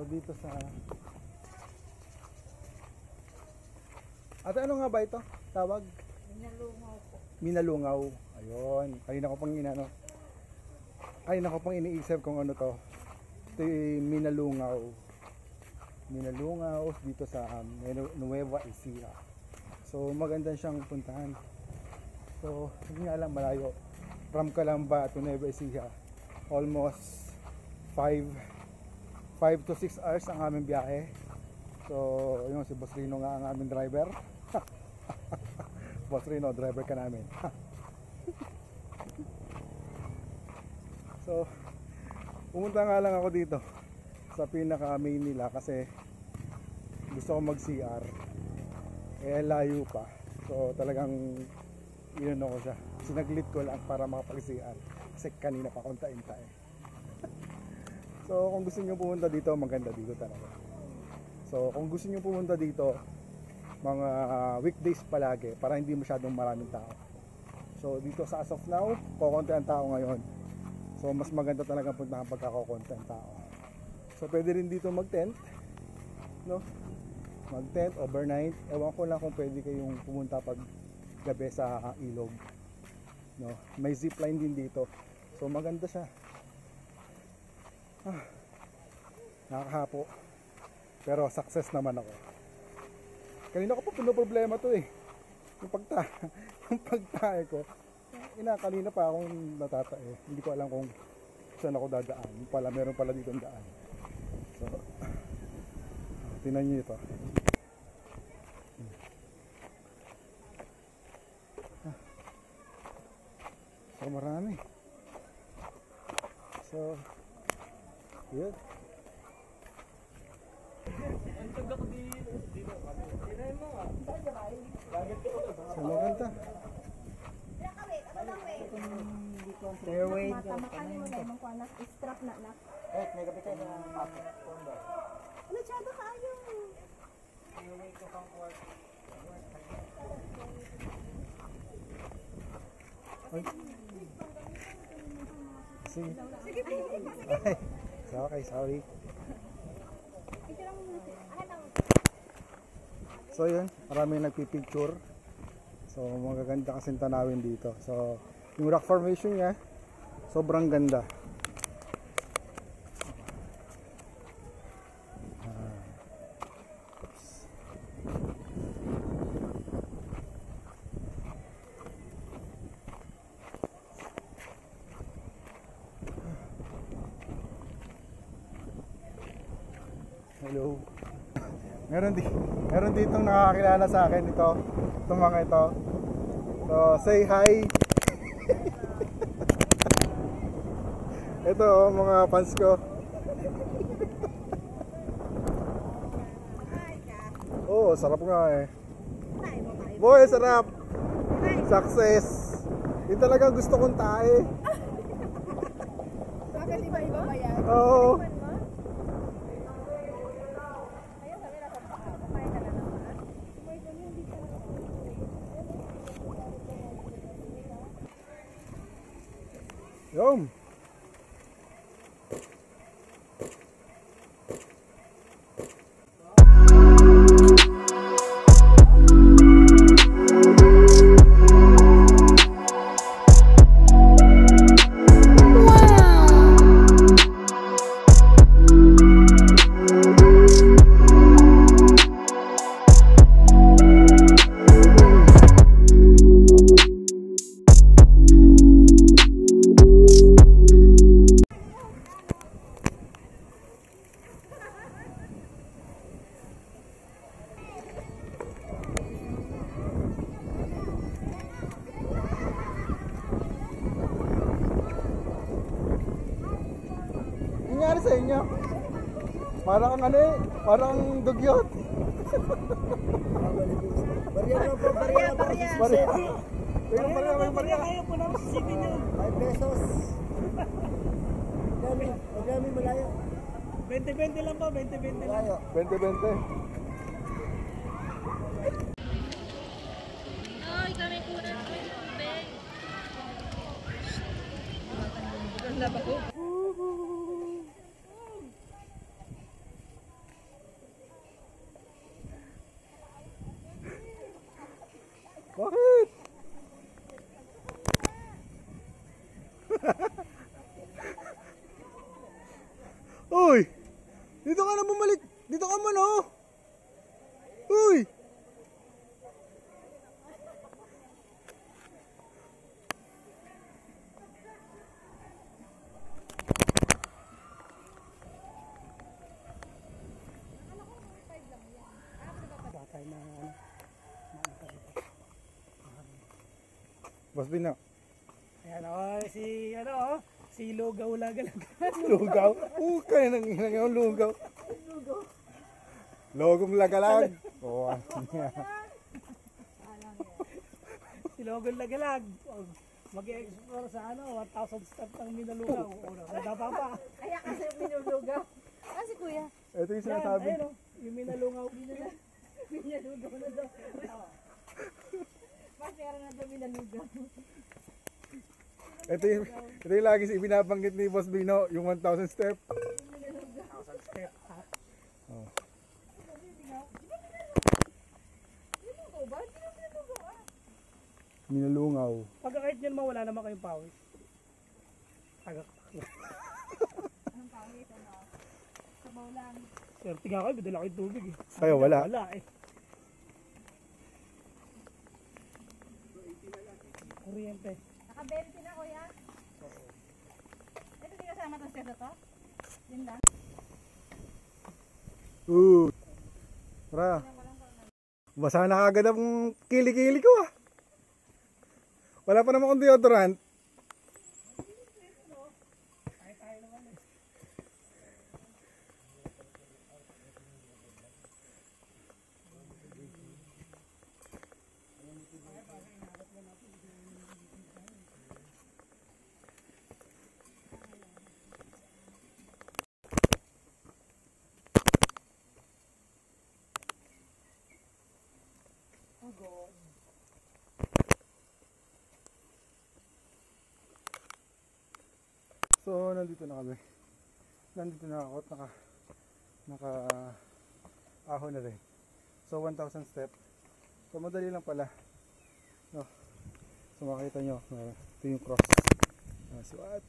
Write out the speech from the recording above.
So dito sa Ate, ano nga ba ito? Tawag? Minalungaw po. Minalungaw. Ayun. Kanina ko pang iniisip kung ano to. Ito yung Minalungaw. Minalungaw dito sa Nueva Ecija. So maganda siyang puntahan. So hindi nga lang malayo. From Calamba to Nueva Ecija. Almost 5 to 6 hours ang aming biyahe. So yun, si Boss Rino nga ang aming driver. Boss Rino, driver ka namin. So pumunta nga lang ako dito sa pinaka main nila kasi gusto ko mag CR, eh layo pa. So talagang yun ako siya, sinaglit ko lang para makapag CR kasi kanina pa konta-inta eh. So kung gusto nyo pumunta dito, maganda dito talaga. So kung gusto nyo pumunta dito, mga weekdays palagi para hindi masyadong maraming tao. So dito sa as of now, kukunti ang tao ngayon. So mas maganda talaga puntahan pagka kukunti ang tao. So pwede rin dito mag-tent, no? Mag-tent overnight. Ewan ko lang kung pwede kayong pumunta pag gabi sa ilog, no? May zipline din dito. So maganda siya. Nakakahapo. Pero success naman ako. Kanina ko pa problema to eh. Yung pagtae ko. Kanina pa akong natatae. Hindi ko alam kung saan ako dadaan. Meron pala dito ang daan. So, tingnan nyo ito. So marami. So, yun. So maganda. Fairway. Matamakan mo na yung mga anak. Strap na anak. May gabi tayo ng papo. Ano tsado ka ayaw? Fairway ko pang work. Sige. Sige po. Ay, okay, sorry. So yun, maraming nagpipicture. So magaganda kasing tanawin dito. So yung rock formation niya, sobrang ganda. Hello. Meron ditong nakakilala sa akin itong mga ito. So say hi. Ito mga fans ko. Oh, sarap nga eh. Boy, sarap. Success. Yun talaga gusto kong tae. Bakit iba-iba ba yan? Oo. Yum. Nangyari sa inyo? Parang ano eh, parang dugyot. Barya lang po, barya. Barya. Barya kayo po ng sisipin nyo. 5 pesos. Huwag namin malayo. 20-20 lang po, 20-20 lang. 20-20. Ay, kami kunan ko yung tubig. Ang laba ko. Boss Bino. Ayan o, si Lugaw Lagalag. Lugaw. Kaya nang inang yung lugaw. Logong lagalag. Oo. Si Lugaw Lagalag. Mag-i-explore sa 1,000 steps ng Minalugaw. Nadapa pa. Kaya kasi minulugaw. Ah, si kuya. Ito yung Yan, sinasabi. ayun o, yung Minalungaw. Minalugaw na daw. Mas meron na daw minalugaw. Ito yung lagi ibinabanggit ni Boss Bino, yung 1,000 step. 1,000 steps. Oh. Minalugaw ba? Hindi na minalugaw ah. Minulungaw. Pagka kahit nyo naman wala naman kayong pawis. Tagak. Anong pangit ano? Sabaw lang. Swerte nga kayo, bidala kayo tubig eh. Kayo wala. Wala eh. Kuryente. Naka-20 na kuya. Ito di kasama itong set na to? Yun lang. Tara. Basa na kagad ang kili-kili ko ah. Wala pa naman akong deodorant. So, nandito na kami. Nandito na ako at naka ahon na rin. So, 1,000 step. So, madali lang pala. No. So, makita nyo, ito yung cross. So, at